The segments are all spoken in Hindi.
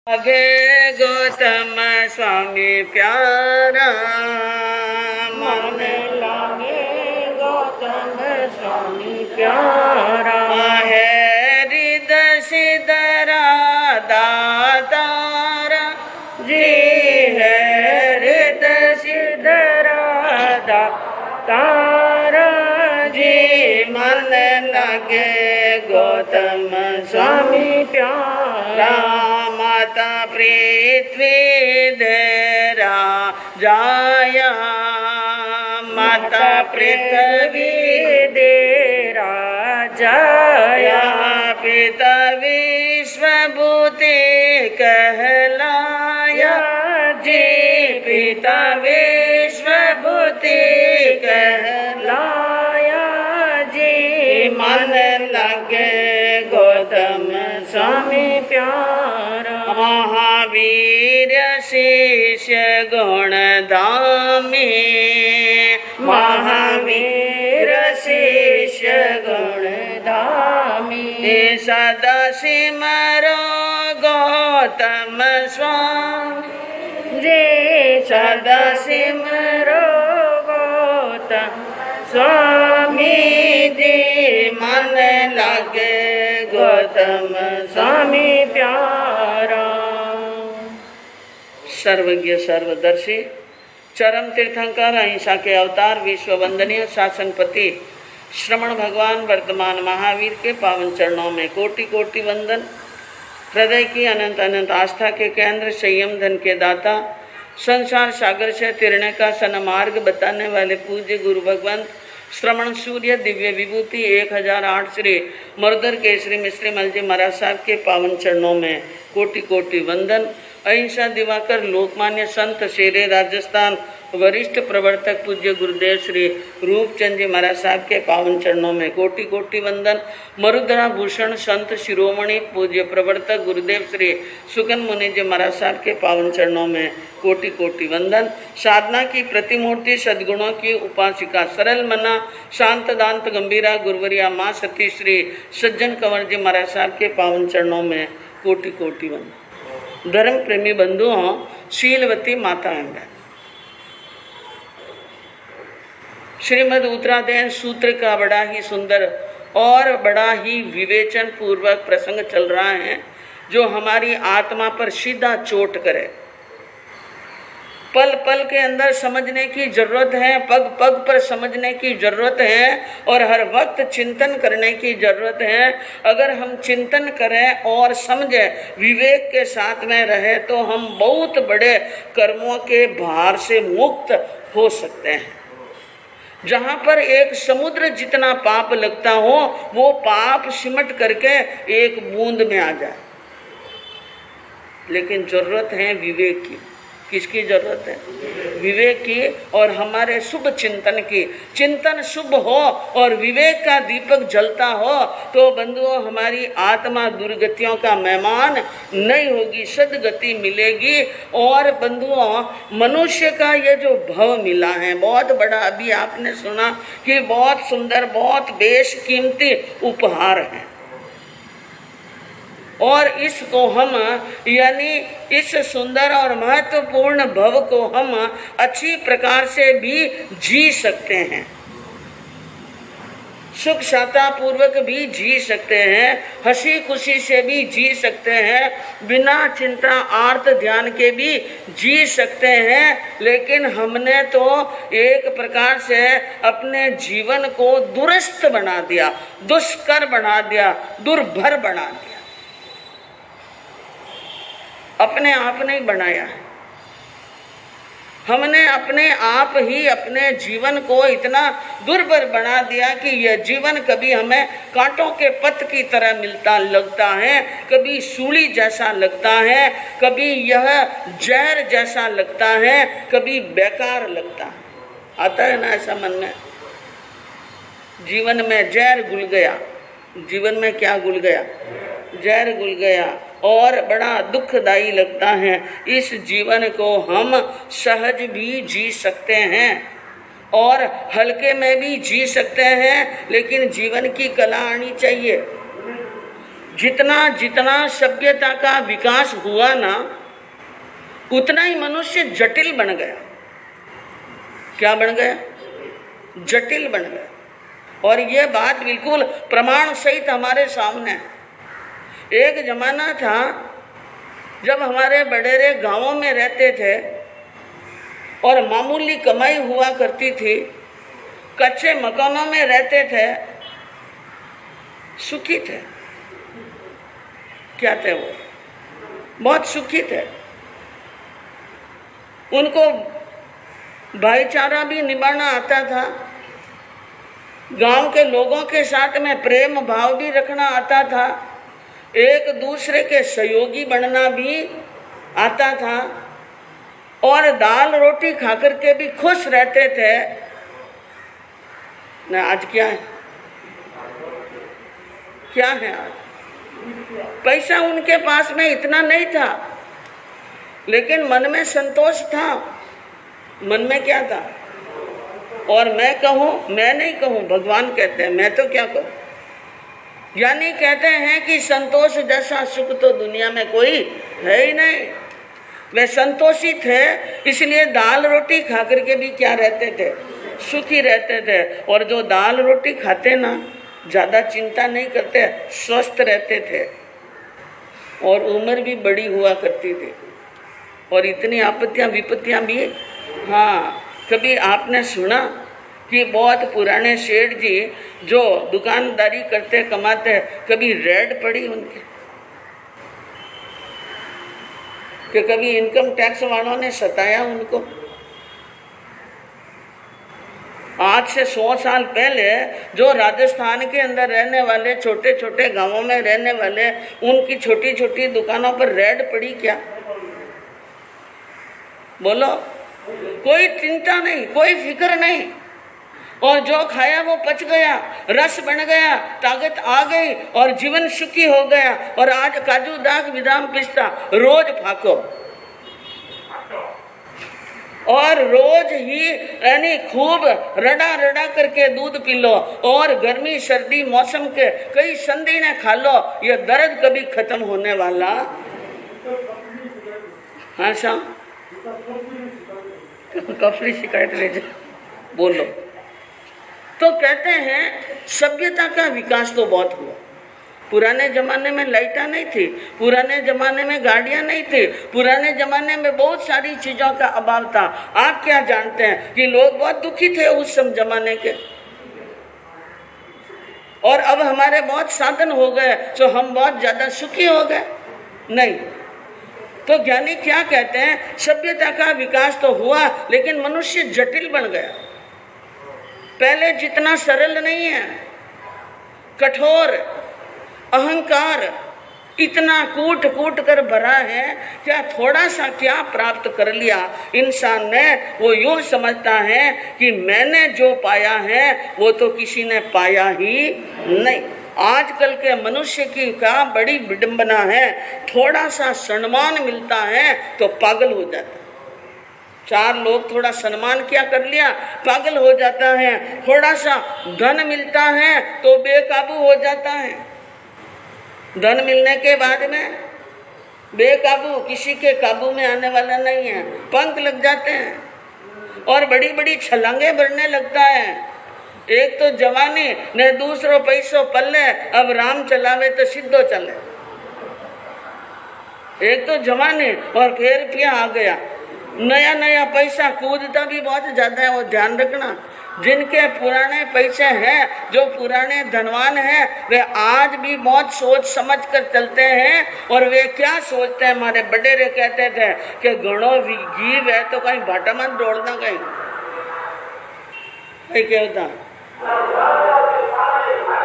लगे गौतम स्वामी प्यारा, मन लगे गौतम स्वामी प्यारा। है हृदय सिद्धरा दातारा जी, है हृदय सिद्धरा दातारा जी। मन लगे गौतम स्वामी प्यारा, माता पृथ्वी धरा जाया, माता पृथ्वी धरा जाया। पिता विश्वभूति कहलाया जी, पिता विश्वभूति कहलाया जी। मन लगे गौतम स्वामी प्यारा, महावीर शिष्य गुणधामी, महावीर शिष्य गुणधामी। सदा सिमरो गौतम स्वामी जी, सदा सिमरो गौतम स्वामी जी। मन लगे गौतम स्वामी प्यारा। सर्वज्ञ सर्वदर्शी चरम तीर्थंकर अहिंसा के अवतार विश्व वंदनीय शासनपति श्रमण भगवान वर्तमान महावीर के पावन चरणों में कोटि कोटि वंदन। हृदय की अनंत अनंत आस्था के केंद्र, संयम धन के दाता, संसार सागर से तिरने का सन्मार्ग बताने वाले पूज्य गुरु भगवंत श्रमण सूर्य दिव्य विभूति 1008 श्री मर्दर केसरी मिश्री मल जी महाराज साहब के पावन चरणों में कोटि कोटि वंदन। अहिंसा दिवाकर लोकमान्य संत शेरे राजस्थान वरिष्ठ प्रवर्तक पूज्य गुरुदेव श्री रूपचंद जी महाराज साहब के पावन चरणों में कोटि कोटि वंदन। मरुद्रा भूषण संत शिरोमणि पूज्य प्रवर्तक गुरुदेव श्री सुकन मुनि जी महाराज साहब के पावन चरणों में कोटि कोटि वंदन। साधना की प्रतिमूर्ति सद्गुणों की उपासिका सरल मना शांत दांत गंभीरा गुरुवरिया माँ सती श्री सज्जन कंवर जी महाराज साहब के पावन चरणों में कोटि कोटि वंदन। धर्म प्रेमी बंधुओं, शीलवती माताएं, श्रीमद् उत्तराध्ययन सूत्र का बड़ा ही सुंदर और बड़ा ही विवेचन पूर्वक प्रसंग चल रहा है, जो हमारी आत्मा पर सीधा चोट करे। पल पल के अंदर समझने की जरूरत है, पग पग पर समझने की जरूरत है और हर वक्त चिंतन करने की जरूरत है। अगर हम चिंतन करें और समझें, विवेक के साथ में रहे, तो हम बहुत बड़े कर्मों के भार से मुक्त हो सकते हैं। जहाँ पर एक समुद्र जितना पाप लगता हो, वो पाप सिमट करके एक बूंद में आ जाए। लेकिन जरूरत है विवेक की। किसकी जरूरत है? विवेक की और हमारे शुभ चिंतन की। चिंतन शुभ हो और विवेक का दीपक जलता हो तो बंधुओं, हमारी आत्मा दुर्गतियों का मेहमान नहीं होगी, सदगति मिलेगी। और बंधुओं, मनुष्य का ये जो भव मिला है बहुत बड़ा, अभी आपने सुना कि बहुत सुंदर, बहुत बेशकीमती उपहार है। और इसको हम, यानी इस सुंदर और महत्वपूर्ण भव को हम अच्छी प्रकार से भी जी सकते हैं, सुख शांता पूर्वक भी जी सकते हैं, हंसी खुशी से भी जी सकते हैं, बिना चिंता आर्त ध्यान के भी जी सकते हैं। लेकिन हमने तो एक प्रकार से अपने जीवन को दुरुस्त बना दिया, दुष्कर बना दिया, दुर्भर बना दिया। अपने आप नहीं बनाया है, हमने अपने आप ही अपने जीवन को इतना दुर्भर बना दिया कि यह जीवन कभी हमें कांटों के पत्त की तरह मिलता लगता है, कभी सूली जैसा लगता है, कभी यह जहर जैसा लगता है, कभी बेकार लगता है। आता है ना ऐसा मन में? जीवन में जहर घुल गया। जीवन में क्या घुल गया? जहर घुल गया और बड़ा दुखदाई लगता है। इस जीवन को हम सहज भी जी सकते हैं और हल्के में भी जी सकते हैं, लेकिन जीवन की कला आनी चाहिए। जितना जितना सभ्यता का विकास हुआ ना, उतना ही मनुष्य जटिल बन गया। क्या बन गया? जटिल बन गया। और यह बात बिल्कुल प्रमाण सहित हमारे सामने है। एक जमाना था जब हमारे बड़ेरे गांवों में रहते थे और मामूली कमाई हुआ करती थी, कच्चे मकानों में रहते थे, सुखी थे। क्या थे वो? बहुत सुखी थे। उनको भाईचारा भी निभाना आता था, गांव के लोगों के साथ में प्रेम भाव भी रखना आता था, एक दूसरे के सहयोगी बनना भी आता था और दाल रोटी खाकर के भी खुश रहते थे। ना आज क्या है? क्या है आज? पैसा उनके पास में इतना नहीं था, लेकिन मन में संतोष था। मन में क्या था? और मैं कहूं, मैं नहीं कहूं, भगवान कहते हैं, मैं तो क्या कहूं। यानी कहते हैं कि संतोष जैसा सुख तो दुनिया में कोई है ही नहीं। वे संतोषी थे, इसलिए दाल रोटी खा करके भी क्या रहते थे? सुखी रहते थे। और जो दाल रोटी खाते ना, ज्यादा चिंता नहीं करते, स्वस्थ रहते थे और उम्र भी बड़ी हुआ करती थी। और इतनी आपत्तियां विपत्तियां भी, हाँ, कभी आपने सुना कि बहुत पुराने सेठ जी जो दुकानदारी करते कमाते, कभी रेड पड़ी उनके? कि कभी इनकम टैक्स वालों ने सताया उनको? आज से 100 साल पहले जो राजस्थान के अंदर रहने वाले, छोटे छोटे गांवों में रहने वाले, उनकी छोटी छोटी दुकानों पर रेड पड़ी क्या? बोलो। कोई चिंता नहीं, कोई फिक्र नहीं, और जो खाया वो पच गया, रस बन गया, ताकत आ गई और जीवन सुखी हो गया। और आज काजू दाग बादाम पिस्ता रोज फाको और रोज ही यानी खूब रड़ा रड़ा करके दूध पी लो और गर्मी सर्दी मौसम के कई संधि ने खा लो, ये दर्द कभी खत्म होने वाला? हाँ सा कफरी शिकायत ले जा, बोलो। तो कहते हैं सभ्यता का विकास तो बहुत हुआ। पुराने जमाने में लाइटा नहीं थी, पुराने जमाने में गाड़ियां नहीं थी, पुराने जमाने में बहुत सारी चीजों का अभाव था। आप क्या जानते हैं कि लोग बहुत दुखी थे उस सब जमाने के। और अब हमारे बहुत साधन हो गए तो हम बहुत ज्यादा सुखी हो गए? नहीं। तो ज्ञानी क्या कहते हैं? सभ्यता का विकास तो हुआ, लेकिन मनुष्य जटिल बन गया। पहले जितना सरल नहीं है, कठोर, अहंकार इतना कूट कूट कर भरा है। क्या थोड़ा सा क्या प्राप्त कर लिया इंसान ने, वो यूं समझता है कि मैंने जो पाया है वो तो किसी ने पाया ही नहीं। आजकल के मनुष्य की क्या बड़ी विडंबना है, थोड़ा सा सम्मान मिलता है तो पागल हो जाता है। 4 लोग थोड़ा सम्मान क्या कर लिया, पागल हो जाता है। थोड़ा सा धन मिलता है तो बेकाबू हो जाता है। धन मिलने के बाद में बेकाबू, किसी के काबू में आने वाला नहीं है, पंख लग जाते हैं और बड़ी बड़ी छलांगे भरने लगता है। एक तो जवानी ने दूसरो पैसों पल्ले, अब राम चलावे तो सीधो चले। एक तो जवानी और फिर रुपया आ गया, नया नया पैसा कूदता भी बहुत ज्यादा है। वो ध्यान रखना, जिनके पुराने पैसे हैं, जो पुराने धनवान हैं, वे आज भी बहुत सोच समझ कर चलते हैं। और वे क्या सोचते हैं, हमारे बडेरे कहते थे कि घणो घी है तो कहीं भाटा मत दौड़ना, कहीं क्या होता,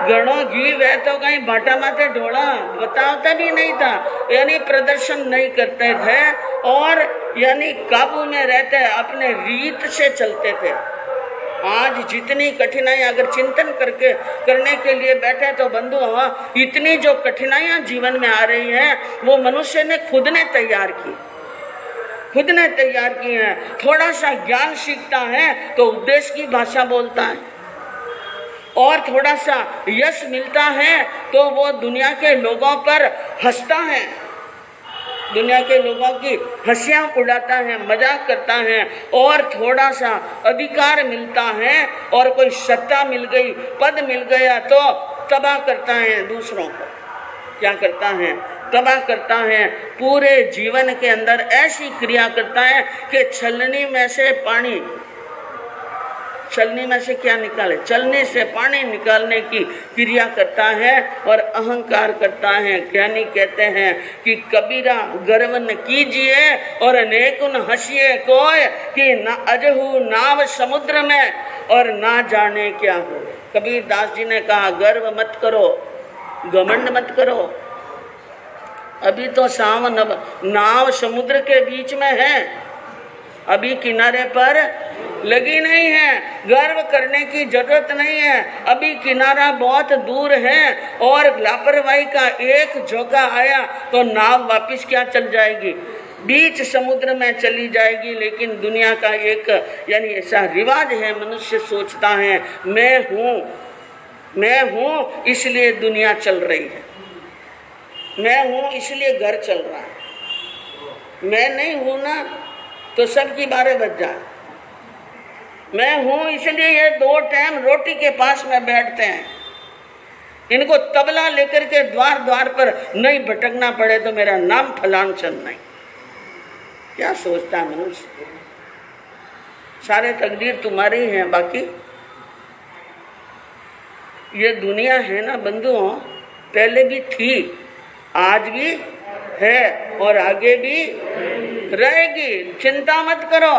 घणो घी वह तो कहीं भाटा माथे ढोला, बताता भी नहीं था। यानी प्रदर्शन नहीं करते थे और यानी काबू में रहते, अपने रीत से चलते थे। आज जितनी कठिनाई अगर चिंतन करके करने के लिए बैठे तो बंधु, हाँ, इतनी जो कठिनाइयां जीवन में आ रही हैं वो मनुष्य ने खुद ने तैयार की, खुद ने तैयार की है। थोड़ा सा ज्ञान सीखता है तो उपदेश की भाषा बोलता है। और थोड़ा सा यश मिलता है तो वो दुनिया के लोगों पर हंसता है, दुनिया के लोगों की हंसियां उड़ाता है, मजाक करता है। और थोड़ा सा अधिकार मिलता है और कोई सत्ता मिल गई, पद मिल गया तो तबाह करता है दूसरों को। क्या करता है? तबाह करता है। पूरे जीवन के अंदर ऐसी क्रिया करता है कि छलनी में से पानी, छलनी में से क्या निकाले, चलने से पानी निकालने की क्रिया करता है और अहंकार करता है। ज्ञानी कहते हैं कि कबीरा गर्व न कीजिए और नेकुन हंसिए कोय कि न अजहू नाव समुद्र में और ना जाने क्या हो। कबीर दास जी ने कहा गर्व मत करो, घमंड मत करो। अभी तो नाव समुद्र के बीच में है, अभी किनारे पर लगी नहीं है। गर्व करने की जरूरत नहीं है, अभी किनारा बहुत दूर है और लापरवाही का एक झोंका आया तो नाव वापस क्या चल जाएगी, बीच समुद्र में चली जाएगी। लेकिन दुनिया का एक यानी ऐसा रिवाज है, मनुष्य सोचता है मैं हूँ इसलिए दुनिया चल रही है, मैं हूँ इसलिए घर चल रहा है। मैं नहीं हूँ ना तो सबकी बारे बच जाए। मैं हूँ इसलिए ये 2 टाइम रोटी के पास में बैठते हैं। इनको तबला लेकर के द्वार द्वार पर नहीं भटकना पड़े तो मेरा नाम फलान चंद नहीं। क्या सोचता है मनुष्य? सारे तकदीर तुम्हारी है, बाकी ये दुनिया है ना बंधुओं, पहले भी थी, आज भी है और आगे भी रहेगी। चिंता मत करो,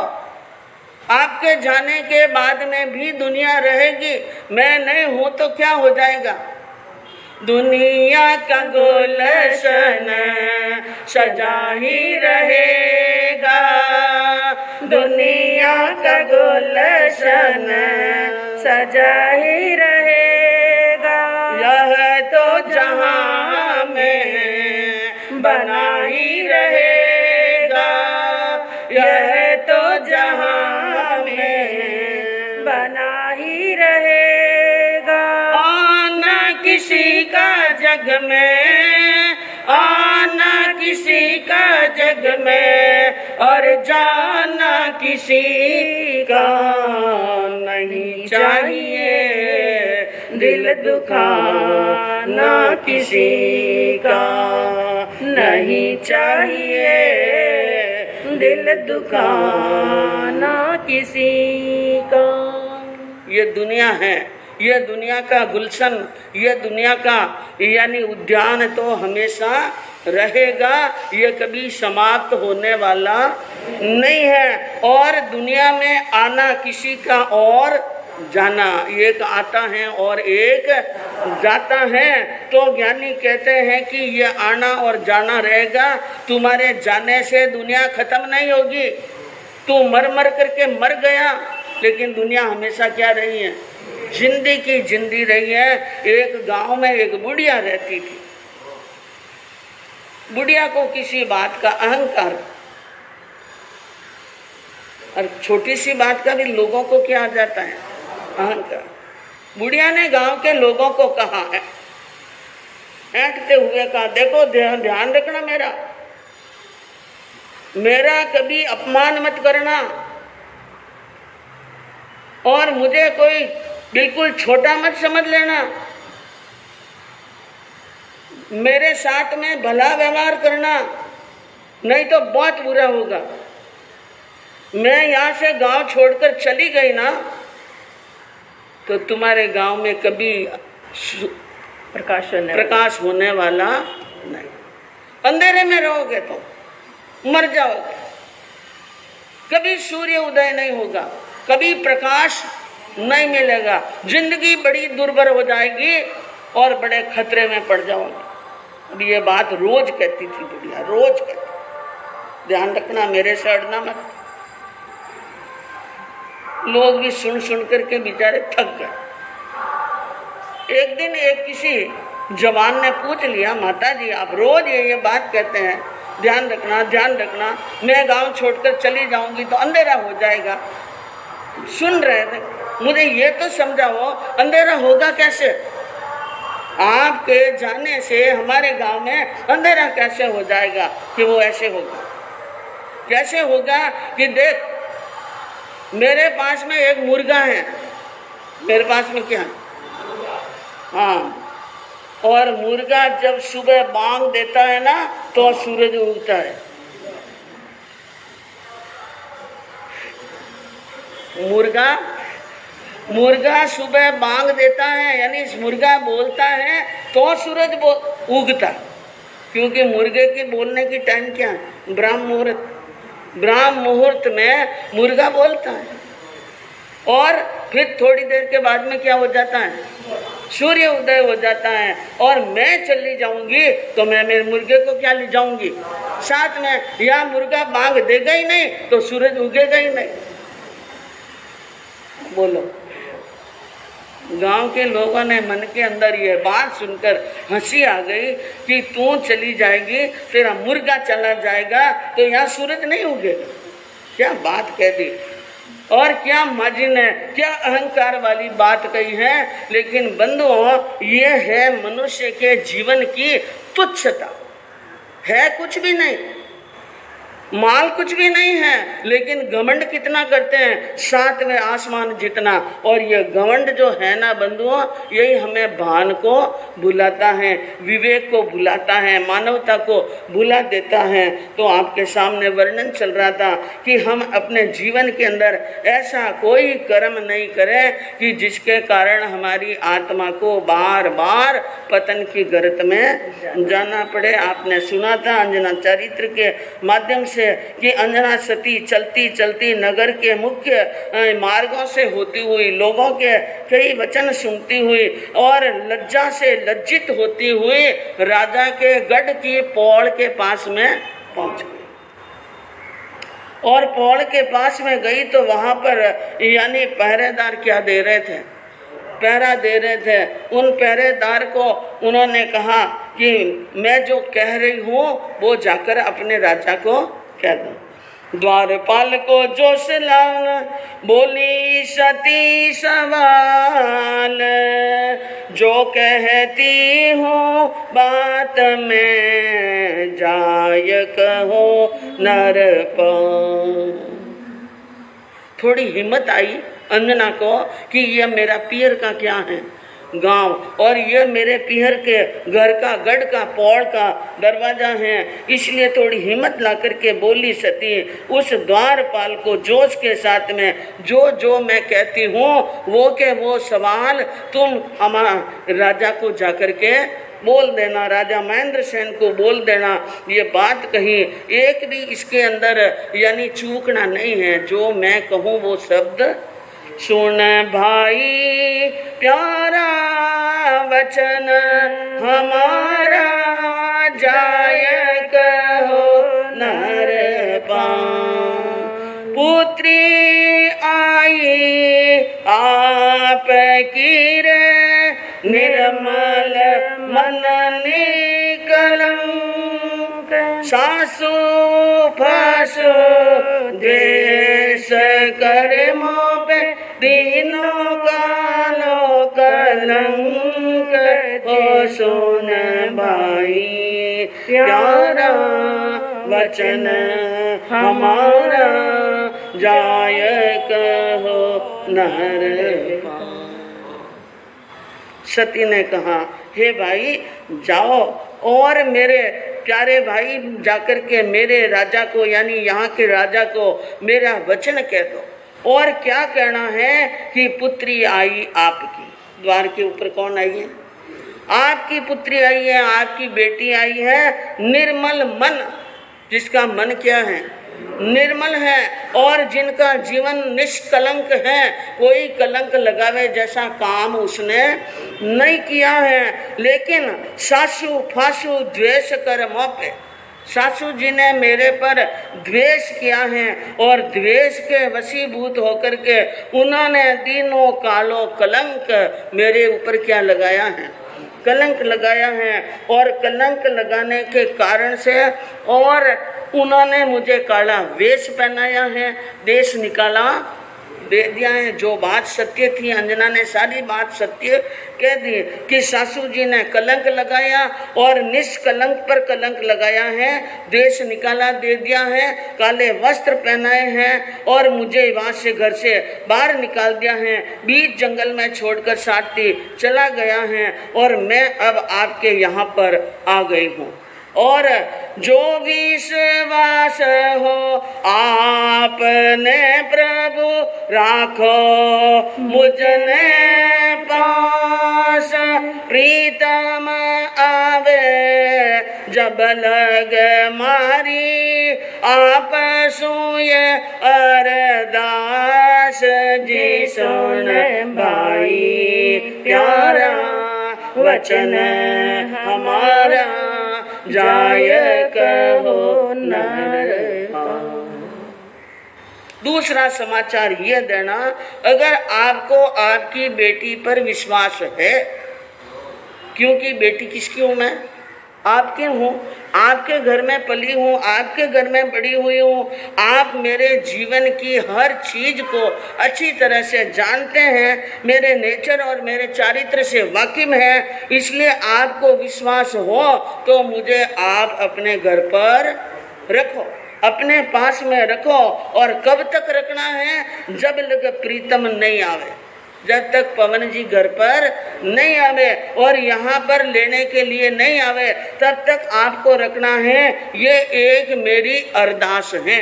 आपके जाने के बाद में भी दुनिया रहेगी। मैं नहीं हूं तो क्या हो जाएगा? दुनिया का गुलशन सजा ही रहेगा, दुनिया का गुलशन सजा ही रहेगा। यह तो जहां में बना ही रहेगा, यह तो जहां में बना ही रहेगा। आना किसी का जग में, आना किसी का जग में और जाना किसी का नहीं चाहिए। दिल दुखाना किसी का नहीं चाहिए, दिल दुखाना किसी का। ये दुनिया है, ये दुनिया का गुलशन, ये दुनिया का यानी उद्यान तो हमेशा रहेगा, ये कभी समाप्त होने वाला नहीं है। और दुनिया में आना किसी का और जाना, एक आता है और एक जाता है। तो ज्ञानी कहते हैं कि ये आना और जाना रहेगा, तुम्हारे जाने से दुनिया खत्म नहीं होगी। तू मर मर करके मर गया, लेकिन दुनिया हमेशा क्या रही है? जिंदगी की जिंदी रही है। एक गांव में एक बुढ़िया रहती थी। बुढ़िया को किसी बात का अहंकार, और छोटी सी बात का भी लोगों को क्या आ जाता है? अहंकार। बुढ़िया ने गांव के लोगों को कहा है, ऐंठते हुए कहा, देखो ध्यान रखना, मेरा कभी अपमान मत करना और मुझे कोई बिल्कुल छोटा मत समझ लेना। मेरे साथ में भला व्यवहार करना, नहीं तो बहुत बुरा होगा। मैं यहाँ से गांव छोड़कर चली गई ना तो तुम्हारे गांव में कभी प्रकाश होने वाला नहीं। अंधेरे में रहोगे तो मर जाओगे, कभी सूर्य उदय नहीं होगा, कभी प्रकाश नहीं मिलेगा। जिंदगी बड़ी दुर्भर हो जाएगी और बड़े खतरे में पड़ जाओगे। अब ये बात रोज कहती थी बुढ़िया, रोज कहती, ध्यान रखना, मेरे से अड़ना मत। लोग भी सुन सुन करके बेचारे थक गए। एक दिन एक किसी जवान ने पूछ लिया, माता जी आप रोज ये बात कहते हैं, ध्यान रखना ध्यान रखना, मैं गांव छोड़कर चली जाऊंगी तो अंधेरा हो जाएगा। सुन रहे थे, मुझे ये तो समझाओ अंधेरा होगा कैसे? आपके जाने से हमारे गांव में अंधेरा कैसे हो जाएगा कि वो ऐसे होगा? कैसे होगा कि देख मेरे पास में एक मुर्गा है, मेरे पास में क्या है? हाँ, और मुर्गा जब सुबह बांग देता है ना तो सूरज उगता है। मुर्गा सुबह बांग देता है, यानी मुर्गा बोलता है तो सूरज उगता, क्योंकि मुर्गे के बोलने की टाइम क्या है? ब्राह्म मुहूर्त। ब्राह्म मुहूर्त में मुर्गा बोलता है और फिर थोड़ी देर के बाद में क्या हो जाता है? सूर्य उदय हो जाता है। और मैं चली जाऊंगी तो मैं मेरे मुर्गे को क्या ले जाऊंगी साथ में? या मुर्गा बांग देगा ही नहीं तो सूरज उगेगा ही नहीं। बोलो, गांव के लोगों ने मन के अंदर ये बात सुनकर हंसी आ गई कि तू चली जाएगी, तेरा मुर्गा चला जाएगा तो यहाँ सूरज नहीं उगेगा। क्या बात कह दी, और क्या माजी ने क्या अहंकार वाली बात कही है। लेकिन बंधुओं, ये है मनुष्य के जीवन की तुच्छता। है कुछ भी नहीं, माल कुछ भी नहीं है, लेकिन घमंड कितना करते हैं? सातवें आसमान जितना। और ये घमंड जो है ना बंधुओं, यही हमें भान को भुलाता है, विवेक को भुलाता है, मानवता को भुला देता है। तो आपके सामने वर्णन चल रहा था कि हम अपने जीवन के अंदर ऐसा कोई कर्म नहीं करें कि जिसके कारण हमारी आत्मा को बार बार पतन की गर्त में जाना पड़े। आपने सुना था अंजना चरित्र के माध्यम से कि अंजना सती चलती चलती नगर के मुख्य मार्गों से होती हुई लोगों के कई वचन सुनती हुई और लज्जा से लज्जित होती हुई राजा के गढ़ की पौड़ के पास में पहुंच गई। और पौड़ के पास में गई तो वहां पर यानी पहरेदार क्या दे रहे थे? पहरा दे रहे थे। उन पहरेदार को उन्होंने कहा कि मैं जो कह रही हूँ वो जाकर अपने राजा को कह दो। द्वारपाल को जोश लाना बोली सती सवाल, जो कहती हूँ बात में जाय कहो नरपाल। थोड़ी हिम्मत आई अंजना को कि यह मेरा पियर का क्या है गांव, और ये मेरे पिहर के घर का गढ़ का पौड़ का दरवाजा है। इसलिए थोड़ी हिम्मत ला करके बोली सती उस द्वारपाल को जोश के साथ में, जो जो मैं कहती हूँ वो के वो सवाल तुम हमारा राजा को जाकर के बोल देना, राजा महेंद्र सेन को बोल देना। ये बात कही, एक भी इसके अंदर यानी चूकना नहीं है। जो मैं कहूँ वो शब्द सुन भाई प्यारा वचन हमारा जाय कहो नरपाल। पुत्री आई आप की रे निर्मल मन निकलंक, सासु फासु द्वेष कर मोपे तीनों कालो कलंक। ओ सुन भाई प्यारा वचन हमारा जाय कहो नरपाल। सती ने कहा हे भाई जाओ और मेरे प्यारे भाई जाकर के मेरे राजा को यानी यहाँ के राजा को मेरा वचन कह दो। और क्या कहना है कि पुत्री आई आपकी। द्वार के ऊपर कौन आई है? आपकी पुत्री आई है, आपकी बेटी आई है। निर्मल मन, जिसका मन क्या है? निर्मल है, और जिनका जीवन निष्कलंक है, कोई कलंक लगावे जैसा काम उसने नहीं किया है। लेकिन सासु फासु द्वेष कर मोपे, सासू जी ने मेरे पर द्वेष किया है और द्वेष के वशीभूत होकर के उन्होंने तीनों कालो कलंक मेरे ऊपर क्या लगाया है? कलंक लगाया है। और कलंक लगाने के कारण से और उन्होंने मुझे काला वेश पहनाया है, देश निकाला दे दिया है। जो बात सत्य थी अंजना ने सारी बात सत्य कह दी कि सासू जी ने कलंक लगाया और निष्कलंक पर कलंक लगाया है, देश निकाला दे दिया है, काले वस्त्र पहनाए हैं और मुझे वहां से घर से बाहर निकाल दिया है, बीच जंगल में छोड़कर साथी चला गया है और मैं अब आपके यहाँ पर आ गई हूँ। और जो विश्वास हो आपने प्रभु राखो मुझने पास, प्रीतम आवे जब लग मारी आप सुए अरदास जी सुन भाई प्यारा वचन हमारा जाय कहो नर। दूसरा समाचार यह देना, अगर आपको आपकी बेटी पर विश्वास है, क्योंकि बेटी किसकी हूं मैं? आपके हूँ, आपके घर में पली हूँ, आपके घर में बड़ी हुई हूँ, आप मेरे जीवन की हर चीज को अच्छी तरह से जानते हैं, मेरे नेचर और मेरे चारित्र से वाकिफ हैं, इसलिए आपको विश्वास हो तो मुझे आप अपने घर पर रखो, अपने पास में रखो। और कब तक रखना है? जब लग प्रीतम नहीं आवे, जब तक पवन जी घर पर नहीं आवे और यहाँ पर लेने के लिए नहीं आवे, तब तक आपको रखना है। ये एक मेरी अरदास है,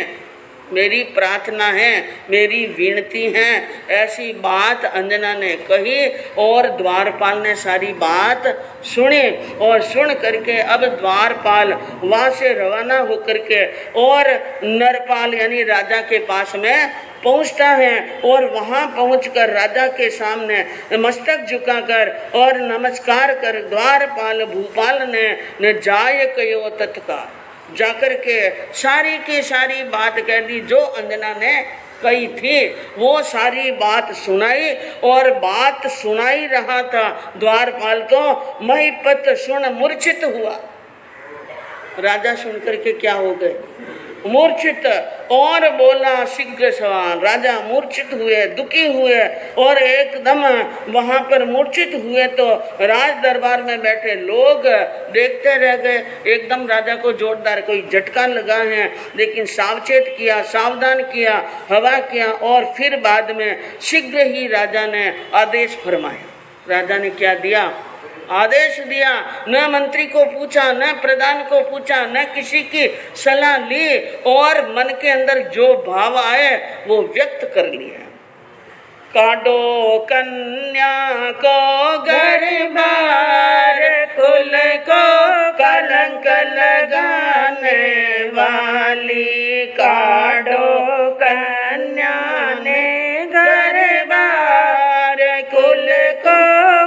मेरी प्रार्थना है, मेरी विनती है। ऐसी बात अंजना ने कही और द्वारपाल ने सारी बात सुनी और सुन करके अब द्वारपाल वहां से रवाना होकर के और नरपाल यानी राजा के पास में पहुंचता है और वहां पहुंचकर राजा के सामने मस्तक झुकाकर और नमस्कार कर द्वारपाल भूपाल ने जाय कयो तत्काल जाकर के सारी की सारी बात कह दी जो अंजना ने कही थी, वो सारी बात सुनाई। और बात सुनाई रहा था द्वारपाल को, महिपत सुन मूर्छित हुआ। राजा सुनकर के क्या हो गए? मूर्छित, और बोला शीघ्र सवार। राजा मूर्छित हुए, दुखी हुए और एकदम वहां पर मूर्छित हुए तो राज दरबार में बैठे लोग देखते रह गए। एकदम राजा को जोरदार कोई झटका लगा है, लेकिन सावचेत किया, सावधान किया, हवा किया और फिर बाद में शीघ्र ही राजा ने आदेश फरमाया। राजा ने क्या दिया? आदेश दिया। न मंत्री को पूछा, न प्रधान को पूछा, न किसी की सलाह ली और मन के अंदर जो भाव आए वो व्यक्त कर लिया। काटो कन्या को गर्भार, कुल को कलंक लगाने वाली। काटो कन्या ने गर्भार, कुल को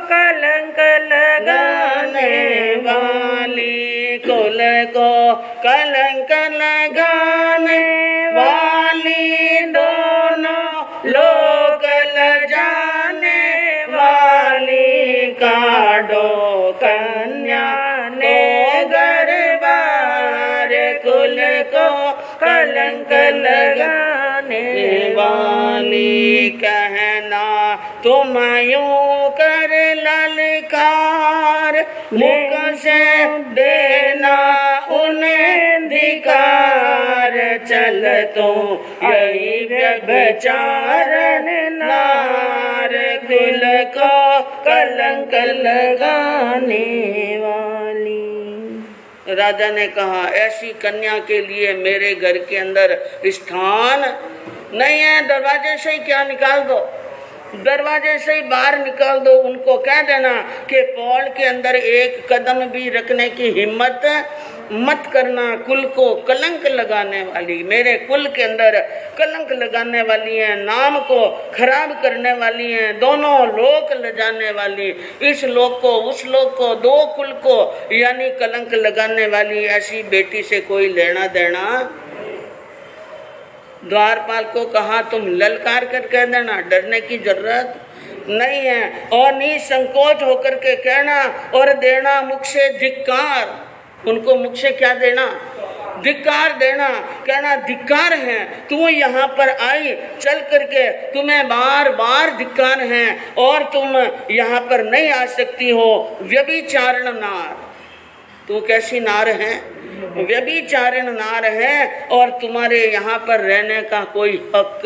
कलंक लगाने वाली। कुल को कलंक लगाने वाली, दोनों लोग लजाने वाली। काटो कन्या ने गर्भार, कुल को कलंक लगाने वाली। कहना तुम यूं कर ललकार, मुख से देना उन्हें धिकार। चल तो यही व्यभिचारण नार, कुल को कलंक लगाने वाली। राजा ने कहा ऐसी कन्या के लिए मेरे घर के अंदर स्थान नहीं है, दरवाजे से ही क्या निकाल दो, दरवाजे से ही बाहर निकाल दो। उनको कह देना कि पौड़ के अंदर एक कदम भी रखने की हिम्मत मत करना। कुल को कलंक लगाने वाली, मेरे कुल के अंदर कलंक लगाने वाली है, नाम को खराब करने वाली है, दोनों लोक लजाने वाली, इस लोक को उस लोक को, दो कुल को यानी कलंक लगाने वाली ऐसी बेटी से कोई लेना देना। द्वारपाल को कहा तुम ललकार कर कह देना, डरने की जरूरत नहीं है और निसंकोच होकर के कहना और देना मुख से धिक्कार। उनको मुख से क्या देना? धिक्कार देना, कहना धिक्कार है, तू यहाँ पर आई चल करके, तुम्हें बार बार धिक्कार है और तुम यहाँ पर नहीं आ सकती हो। व्यभिचारण नार, तू कैसी नार है? व्यभिचारण नार है और तुम्हारे यहाँ पर रहने का कोई हक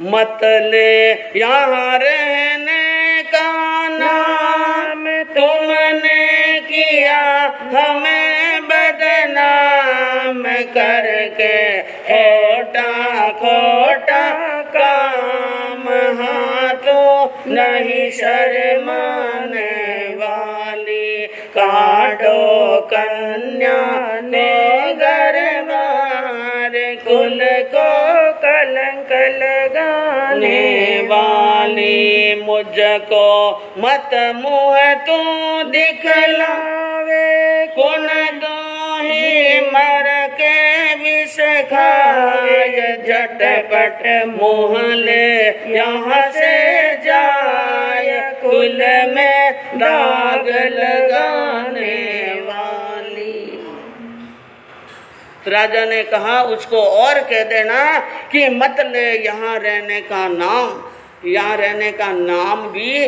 मत ले। यहाँ रहने का नाम तुमने किया, हमें बदनाम करके, खोटा खोटा काम, हाँ तो नहीं शर्माने वाली, काटो कन्या ने घर मार, कुल को कलंक लगाने वाली। मुझको मत मुँह तू दिखलावे, कुन दो ही मर के विष खाए, झटपट मुँह ले यहाँ से जाए, कुल में दाग लगाने वाली। तो राजा ने कहा उसको और कह देना कि मत ले यहाँ रहने का नाम, यहाँ रहने का नाम भी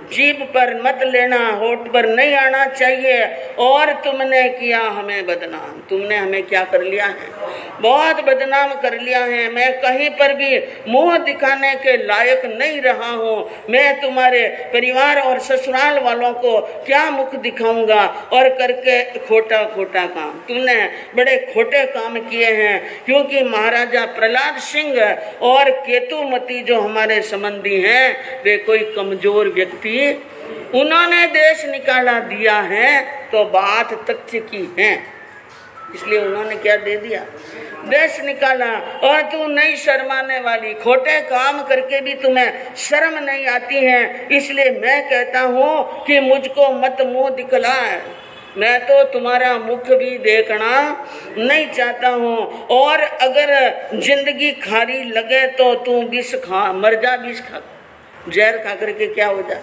जीभ पर मत लेना, होठ पर नहीं आना चाहिए। और तुमने किया हमें बदनाम, तुमने हमें क्या कर लिया है? बहुत बदनाम कर लिया है। मैं कहीं पर भी मुंह दिखाने के लायक नहीं रहा हूँ। मैं तुम्हारे परिवार और ससुराल वालों को क्या मुख दिखाऊंगा? और करके खोटा खोटा काम, तुमने बड़े खोटे काम किए हैं। क्योंकि महाराजा प्रहलाद सिंह और केतुमती जो हमारे संबंधी हैं, वे कोई कमजोर व्यक्ति, उन्होंने देश निकाला दिया है तो बात तथ्य की है, इसलिए उन्होंने क्या दे दिया? देश निकाला। और तू नहीं शर्माने वाली, खोटे काम करके भी तुम्हें शर्म नहीं आती है। इसलिए मैं कहता हूँ कि मुझको मत मुंह दिखलाए, मैं तो तुम्हारा मुख भी देखना नहीं चाहता हूँ। और अगर जिंदगी खारी लगे तो तू विष खा, मर जा, विष खा, जहर खा करके क्या हो जा,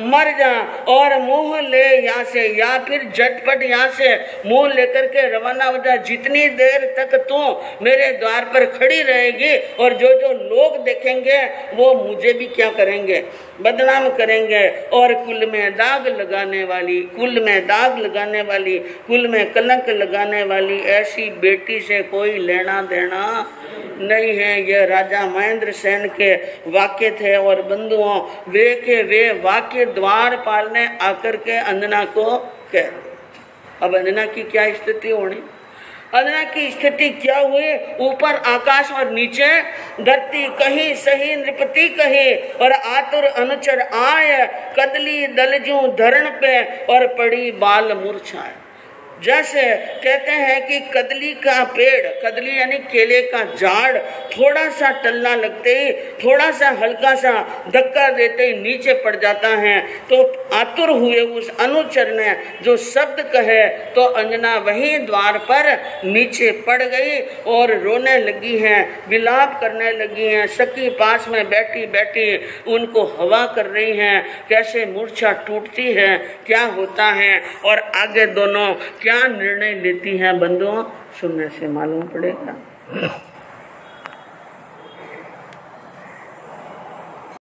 मर जा। और मुंह ले यहाँ से, या फिर झटपट यहाँ से मुंह लेकर के रवाना हो जा। जितनी देर तक तू मेरे द्वार पर खड़ी रहेगी और जो जो लोग देखेंगे वो मुझे भी क्या करेंगे? बदनाम करेंगे। और कुल में दाग लगाने वाली, कुल में दाग लगाने वाली, कुल में कलंक लगाने वाली ऐसी बेटी से कोई लेना देना नहीं है। यह राजा महेंद्र सेन के वाक्य थे। और बंधुओं, वे के वे वाक्य द्वारपाल ने आकर के अंजना को कह। अब अंजना की क्या स्थिति होनी? अंजना की स्थिति क्या हुई? ऊपर आकाश और नीचे धरती, कहीं सही नृपति कही और आतुर अनुचर आय, कदली दलजू धरण पे और पड़ी बाल मूर्छाए। जैसे कहते हैं कि कदली का पेड़, कदली यानी केले का झाड़, थोड़ा सा टलना लगते ही, थोड़ा सा हल्का सा धक्का देते ही नीचे पड़ जाता है। तो आतुर हुए उस अनुचर ने जो शब्द कहे तो अंजना वहीं द्वार पर नीचे पड़ गई और रोने लगी हैं, विलाप करने लगी हैं। सखी पास में बैठी बैठी उनको हवा कर रही हैं, कैसे मूर्छा टूटती है, क्या होता है और आगे दोनों क्या निर्णय लेती हैं। बंधुओं, सुनने से मालूम पड़ेगा।